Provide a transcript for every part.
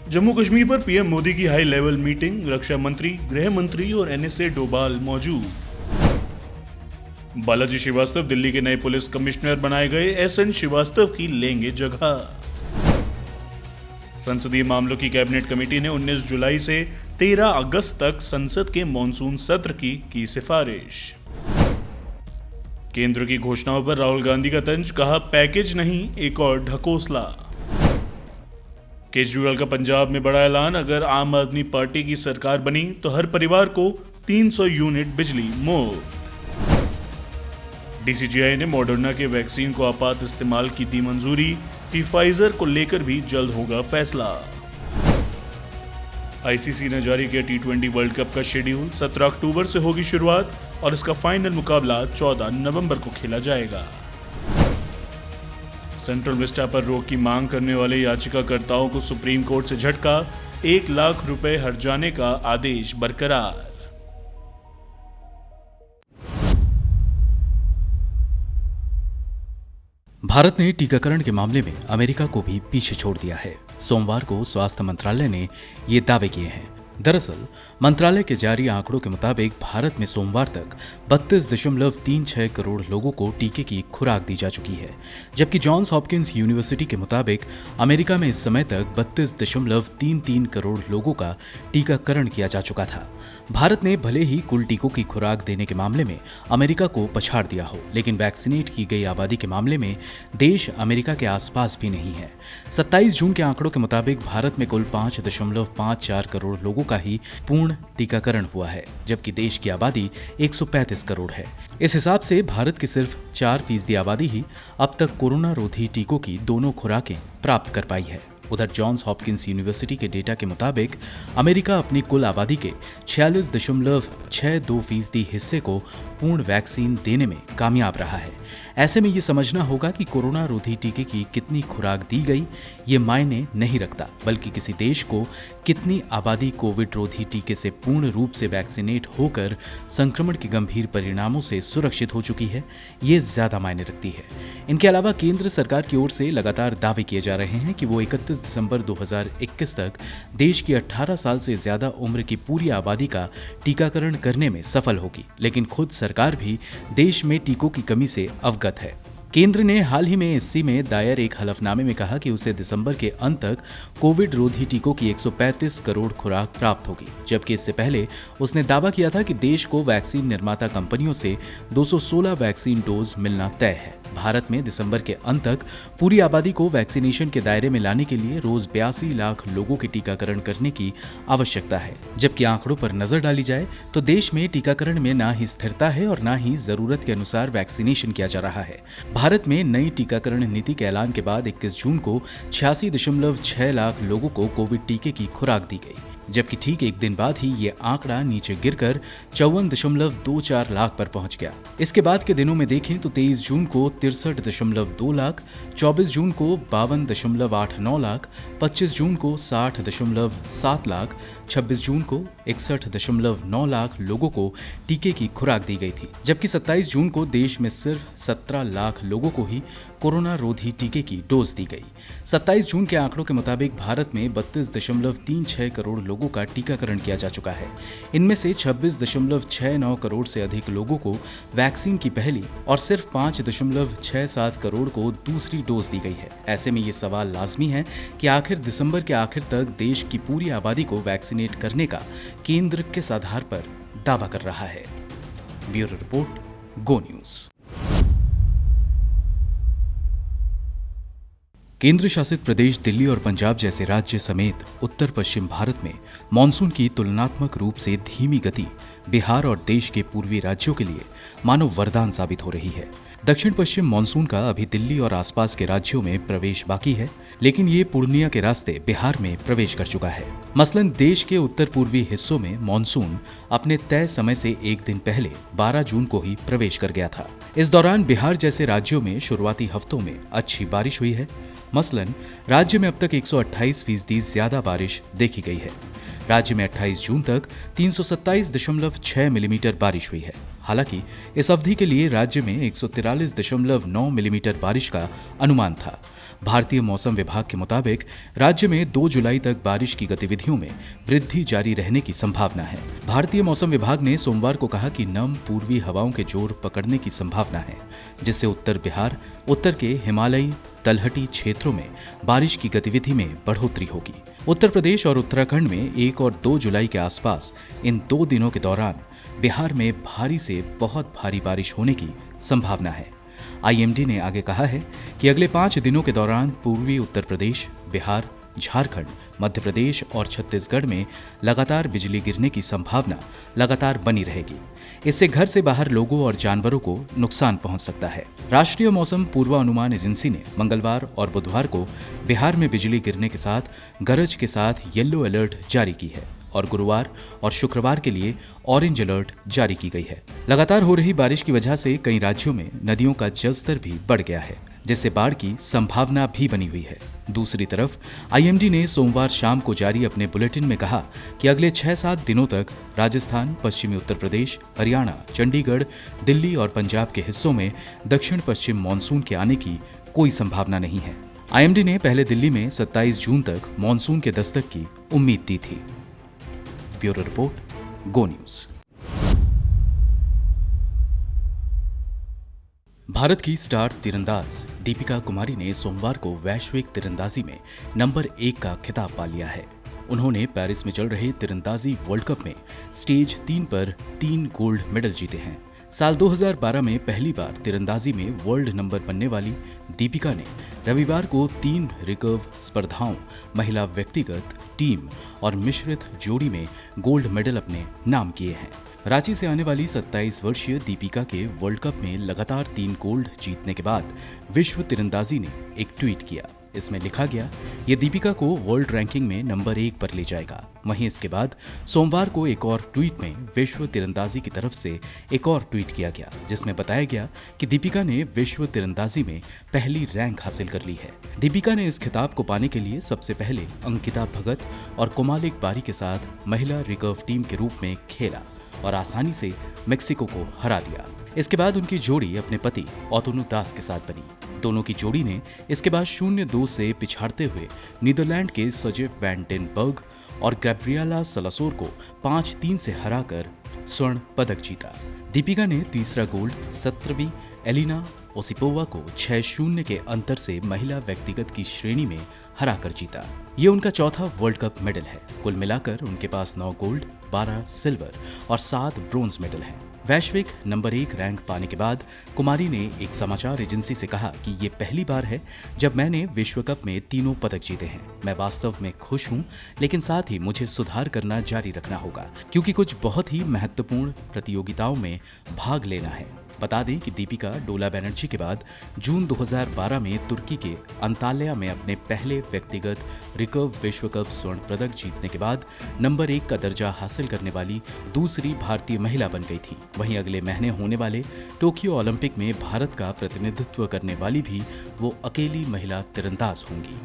जम्मू कश्मीर पर पीएम मोदी की high level meeting, रक्षा मंत्री, गृह मंत्री और एनएसए डोभाल मौजूद। बालाजी श्रीवास्तव दिल्ली के नए पुलिस कमिश्नर बनाए गए, एसएन श्रीवास्तव की लेंगे जगह। संसदीय मामलों की कैबिनेट कमेटी ने 19 जुलाई से 13 अगस्त तक संसद के मॉनसून सत्र की सिफारिश। केंद्र की घोषणाओं पर राहुल गांधी का तंज, कहा पैकेज नहीं एक और ढकोसला। केजरीवाल का पंजाब में बड़ा ऐलान, अगर आम आदमी पार्टी की सरकार बनी तो हर परिवार को 300 यूनिट बिजली मुफ्त। डीसीजीआई ने मॉडर्ना के वैक्सीन को आपात इस्तेमाल की दी मंजूरी, फाइजर को लेकर भी जल्द होगा फैसला। आईसीसी ने जारी किया टी20 वर्ल्ड कप का शेड्यूल, 17 अक्टूबर से होगी शुरुआत और इसका फाइनल मुकाबला 14 नवंबर को खेला जाएगा। सेंट्रल विस्टा पर रोक की मांग करने वाले याचिकाकर्ताओं को सुप्रीम कोर्ट से झटका, 1 लाख रुपए हर्जाने का आदेश बरकरार। भारत ने टीकाकरण के मामले में अमेरिका को भी पीछे छोड़ दिया है। सोमवार को स्वास्थ्य मंत्रालय ने ये दावे किए हैं। दरअसल मंत्रालय के जारी आंकड़ों के मुताबिक भारत में सोमवार तक 32.36 करोड़ लोगों को टीके की खुराक दी जा चुकी है, जबकि जॉन्स हॉपकिंस यूनिवर्सिटी के मुताबिक अमेरिका में इस समय तक 32.33 करोड़ लोगों का टीकाकरण किया जा चुका था। भारत ने भले ही कुल टीकों की खुराक देने के मामले में अमेरिका को पछाड़ दिया हो, लेकिन वैक्सीनेट की गई आबादी के मामले में देश अमेरिका के आसपास भी नहीं है। 27 जून के आंकड़ों के मुताबिक भारत में कुल 5.54 करोड़ लोगों का ही पूर्ण टीकाकरण हुआ है, जबकि देश की आबादी 135 करोड़ है। इस हिसाब से भारत की सिर्फ 4% आबादी ही अब तक कोरोना रोधी टीकों की दोनों खुराकें प्राप्त कर पाई है। उधर जॉन्स हॉपकिंस यूनिवर्सिटी के डेटा के मुताबिक अमेरिका अपनी कुल आबादी के 46.62% हिस्से को पूर्ण वैक्सीन देने में कामयाब रहा है। ऐसे में ये समझना होगा कि कोरोना रोधी टीके की कितनी खुराक दी गई ये मायने नहीं रखता, बल्कि किसी देश को कितनी आबादी कोविड रोधी टीके से पूर्ण रूप से वैक्सीनेट होकर संक्रमण के गंभीर परिणामों से सुरक्षित हो चुकी है, ये ज्यादा मायने रखती है। इनके अलावा केंद्र सरकार की ओर से लगातार दावे किए जा रहे हैं कि वो 31 दिसंबर 2021 तक देश की 18 साल से ज्यादा उम्र की पूरी आबादी का टीकाकरण करने में सफल होगी, लेकिन खुद सरकार भी देश में टीकों की कमी से अवगत है। केंद्र ने हाल ही में इसी में दायर एक हलफनामे में कहा कि उसे दिसंबर के अंत तक कोविड रोधी टीकों की 135 करोड़ खुराक प्राप्त होगी, जबकि इससे पहले उसने दावा किया था कि देश को वैक्सीन निर्माता कंपनियों से 216 वैक्सीन डोज मिलना तय है। भारत में दिसंबर के अंत तक पूरी आबादी को वैक्सीनेशन के दायरे में लाने के लिए रोज 82 लाख लोगों के टीकाकरण करने की आवश्यकता है। जबकि आंकड़ों पर नजर डाली जाए तो देश में टीकाकरण में ना ही स्थिरता है और ना ही जरूरत के अनुसार वैक्सीनेशन किया जा रहा है। भारत में नई टीकाकरण नीति के ऐलान के बाद 21 जून को 86.6 लाख लोगों को कोविड टीके की खुराक दी गई, जबकि ठीक एक दिन बाद ही ये आंकड़ा नीचे गिरकर 54.24 लाख पर पहुंच गया। इसके बाद के दिनों में देखें तो 23 जून को 63.2 लाख, 24 जून को 52.89 लाख, 25 जून को 60.7 लाख, 26 जून को 61.9 लाख लोगों को टीके की खुराक दी गई थी, जबकि 27 जून को देश में सिर्फ 17 लाख लोगों को ही कोरोना रोधी टीके की डोज दी गई। 27 जून के आंकड़ों के मुताबिक भारत में 32.36 करोड़ लोगों का टीकाकरण किया जा चुका है। इनमें से 26.69 करोड़ से अधिक लोगों को वैक्सीन की पहली और सिर्फ 5.67 करोड़ को दूसरी डोज दी गई है। ऐसे में ये सवाल लाजमी है कि आखिर दिसंबर के आखिर तक देश की पूरी आबादी को वैक्सीनेट करने का केंद्र किस आधार पर दावा कर रहा है। ब्यूरो रिपोर्ट, गो न्यूज। केंद्र शासित प्रदेश दिल्ली और पंजाब जैसे राज्य समेत उत्तर पश्चिम भारत में मानसून की तुलनात्मक रूप से धीमी गति बिहार और देश के पूर्वी राज्यों के लिए मानो वरदान साबित हो रही है। दक्षिण पश्चिम मानसून का अभी दिल्ली और आसपास के राज्यों में प्रवेश बाकी है, लेकिन ये पूर्णिया के रास्ते बिहार में प्रवेश कर चुका है। मसलन देश के उत्तर पूर्वी हिस्सों में मानसून अपने तय समय से एक दिन पहले 12 जून को ही प्रवेश कर गया था। इस दौरान बिहार जैसे राज्यों में शुरुआती हफ्तों में अच्छी बारिश हुई है। मसलन राज्य में अब तक 128% ज्यादा बारिश देखी गई है। राज्य में 28 जून तक 327.6 मिलीमीटर बारिश हुई है। हालांकि इस अवधि के लिए राज्य में 143.9 मिलीमीटर बारिश का अनुमान था। भारतीय मौसम विभाग के मुताबिक राज्य में 2 जुलाई तक बारिश की गतिविधियों में वृद्धि जारी रहने की संभावना है। भारतीय मौसम विभाग ने सोमवार को कहा कि नम पूर्वी हवाओं के जोर पकड़ने की संभावना है, जिससे उत्तर बिहार, उत्तर के हिमालयी तलहटी क्षेत्रों में बारिश की गतिविधि में बढ़ोतरी होगी। उत्तर प्रदेश और उत्तराखंड में 1 और 2 जुलाई के आसपास इन 2 दिनों के दौरान बिहार में भारी से बहुत भारी बारिश होने की संभावना है। आईएमडी ने आगे कहा है कि अगले 5 दिनों के दौरान पूर्वी उत्तर प्रदेश, बिहार, झारखंड, मध्य प्रदेश और छत्तीसगढ़ में लगातार बिजली गिरने की संभावना लगातार बनी रहेगी। इससे घर से बाहर लोगों और जानवरों को नुकसान पहुंच सकता है। राष्ट्रीय मौसम पूर्वानुमान एजेंसी ने मंगलवार और बुधवार को बिहार में बिजली गिरने के साथ गरज के साथ येलो अलर्ट जारी की है और गुरुवार और शुक्रवार के लिए ऑरेंज अलर्ट जारी की गई है। लगातार हो रही बारिश की वजह से कई राज्यों में नदियों का जलस्तर भी बढ़ गया है, जिससे बाढ़ की संभावना भी बनी हुई है। दूसरी तरफ आईएमडी ने सोमवार शाम को जारी अपने बुलेटिन में कहा कि अगले 6-7 दिनों तक राजस्थान, पश्चिमी उत्तर प्रदेश, हरियाणा, चंडीगढ़, दिल्ली और पंजाब के हिस्सों में दक्षिण पश्चिम मानसून के आने की कोई संभावना नहीं है। आईएमडी ने पहले दिल्ली में 27 जून तक मानसून के दस्तक की उम्मीद दी थी। ब्यूरो रिपोर्ट, गो न्यूज। भारत की स्टार तीरंदाज दीपिका कुमारी ने सोमवार को वैश्विक तीरंदाजी में नंबर 1 का खिताब पा लिया है। उन्होंने पेरिस में चल रहे तीरंदाजी वर्ल्ड कप में स्टेज 3 पर 3 गोल्ड मेडल जीते हैं। साल 2012 में पहली बार तीरंदाजी में वर्ल्ड नंबर बनने वाली दीपिका ने रविवार को 3 रिकर्व स्पर्धाओं, महिला व्यक्तिगत, टीम और मिश्रित जोड़ी में गोल्ड मेडल अपने नाम किए हैं। रांची से आने वाली 27 वर्षीय दीपिका के वर्ल्ड कप में लगातार 3 गोल्ड जीतने के बाद विश्व तीरंदाजी ने एक ट्वीट किया। इसमें लिखा गया, ये दीपिका को वर्ल्ड रैंकिंग में नंबर 1 पर ले जाएगा। वहीं इसके बाद सोमवार को एक और ट्वीट में विश्व तीरंदाजी की तरफ से एक और ट्वीट किया गया, जिसमें बताया गया कि दीपिका ने विश्व तीरंदाजी में पहली रैंक हासिल कर ली है। दीपिका ने इस खिताब को पाने के लिए सबसे पहले अंकिता भगत और कोमालिक बारी के साथ महिला रिकर्व टीम के रूप में खेला और आसानी से मेक्सिको को हरा दिया। इसके बाद उनकी जोड़ी अपने पति ओतोनु दास के साथ बनी। दोनों की जोड़ी ने इसके बाद 0-2 से पिछाड़ते हुए नीदरलैंड के सजेफ वैन डेन बर्ग और गैब्रिएला सलासोर को 5-3 से हराकर स्वर्ण पदक जीता। दीपिका ने तीसरा गोल्ड 17वीं एलिना ओसिपोवा को 6-0 के अंतर से महिला व्यक्तिगत की श्रेणी में हराकर जीता। ये उनका चौथा वर्ल्ड कप मेडल है। कुल मिलाकर उनके पास 9 गोल्ड, 12 सिल्वर और 7 ब्रोंज मेडल हैं। वैश्विक नंबर 1 रैंक पाने के बाद कुमारी ने एक समाचार एजेंसी से कहा कि ये पहली बार है जब मैंने विश्व कप में तीनों पदक जीते हैं। मैं वास्तव में खुश हूँ, लेकिन साथ ही मुझे सुधार करना जारी रखना होगा क्योंकि कुछ बहुत ही महत्वपूर्ण प्रतियोगिताओं में भाग लेना है। बता दें कि दीपिका डोला बैनर्जी के बाद जून 2012 में तुर्की के अंताल्या में अपने पहले व्यक्तिगत रिकर्व विश्व कप स्वर्ण पदक जीतने के बाद नंबर 1 का दर्जा हासिल करने वाली दूसरी भारतीय महिला बन गई थी। वहीं अगले महीने होने वाले टोक्यो ओलंपिक में भारत का प्रतिनिधित्व करने वाली भी वो अकेली महिला तीरंदाज होंगी।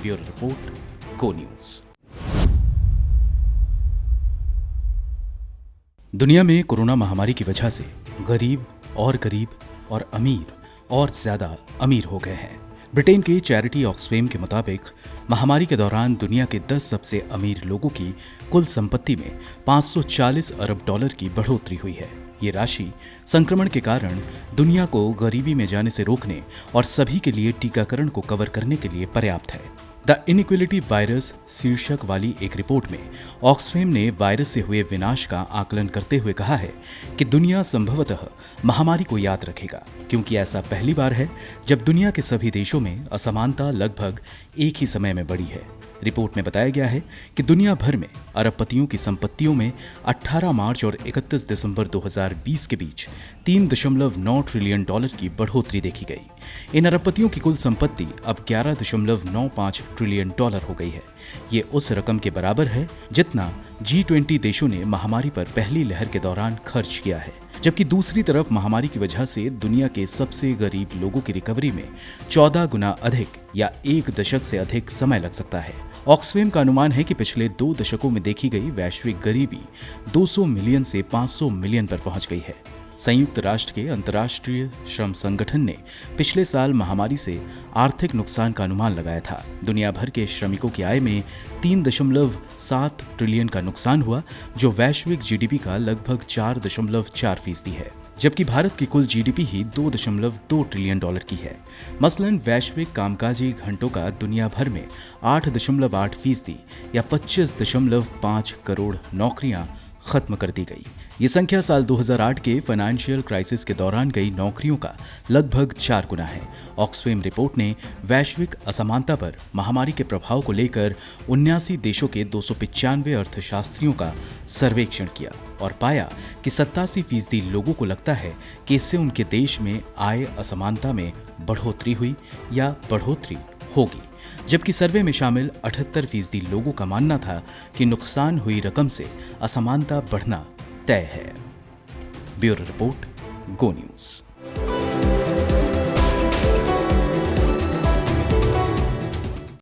ब्यूरो रिपोर्ट, गो न्यूज। दुनिया में कोरोना महामारी की वजह से गरीब और अमीर और ज्यादा अमीर हो गए हैं। ब्रिटेन के चैरिटी ऑक्सफैम के मुताबिक महामारी के दौरान दुनिया के 10 सबसे अमीर लोगों की कुल संपत्ति में 540 अरब डॉलर की बढ़ोतरी हुई है। ये राशि संक्रमण के कारण दुनिया को गरीबी में जाने से रोकने और सभी के लिए टीकाकरण को कवर करने के लिए पर्याप्त है। द इनइक्वालिटी वायरस शीर्षक वाली एक रिपोर्ट में ऑक्सफैम ने वायरस से हुए विनाश का आकलन करते हुए कहा है कि दुनिया संभवतः महामारी को याद रखेगा, क्योंकि ऐसा पहली बार है जब दुनिया के सभी देशों में असमानता लगभग एक ही समय में बढ़ी है। रिपोर्ट में बताया गया है कि दुनिया भर में अरबपतियों की संपत्तियों में 18 मार्च और 31 दिसंबर 2020 के बीच 3.9 ट्रिलियन डॉलर की बढ़ोतरी देखी गई। इन अरबपतियों की कुल संपत्ति अब 11.95 ट्रिलियन डॉलर हो गई है। ये उस रकम के बराबर है जितना G20 देशों ने महामारी पर पहली लहर के दौरान खर्च किया है। जबकि दूसरी तरफ महामारी की वजह से दुनिया के सबसे गरीब लोगों की रिकवरी में 14 गुना अधिक या 1 दशक से अधिक समय लग सकता है। ऑक्सफैम का अनुमान है कि पिछले 2 दशकों में देखी गई वैश्विक गरीबी 200 मिलियन से 500 मिलियन पर पहुंच गई है। संयुक्त राष्ट्र के अंतर्राष्ट्रीय श्रम संगठन ने पिछले साल महामारी से आर्थिक नुकसान का अनुमान लगाया था। दुनिया भर के श्रमिकों की आय में 3.7 ट्रिलियन का नुकसान हुआ, जो वैश्विक जीडीपी का लगभग 4.4% है, जबकि भारत की कुल जीडीपी ही 2.2 ट्रिलियन डॉलर की है। मसलन वैश्विक कामकाजी घंटों का दुनिया भर में 8.8% या 25.5 करोड़ नौकरियां खत्म कर दी गई। ये संख्या साल 2008 के फाइनेंशियल क्राइसिस के दौरान गई नौकरियों का लगभग 4 गुना है। ऑक्सफैम रिपोर्ट ने वैश्विक असमानता पर महामारी के प्रभाव को लेकर 79 देशों के 295 अर्थशास्त्रियों का सर्वेक्षण किया और पाया कि 87% लोगों को लगता है कि इससे उनके देश में आय असमानता में बढ़ोतरी हुई या बढ़ोतरी होगी, जबकि सर्वे में शामिल 78% लोगों का मानना था कि नुकसान हुई रकम से असमानता बढ़ना तय है। ब्यूरो रिपोर्ट, गो न्यूज़।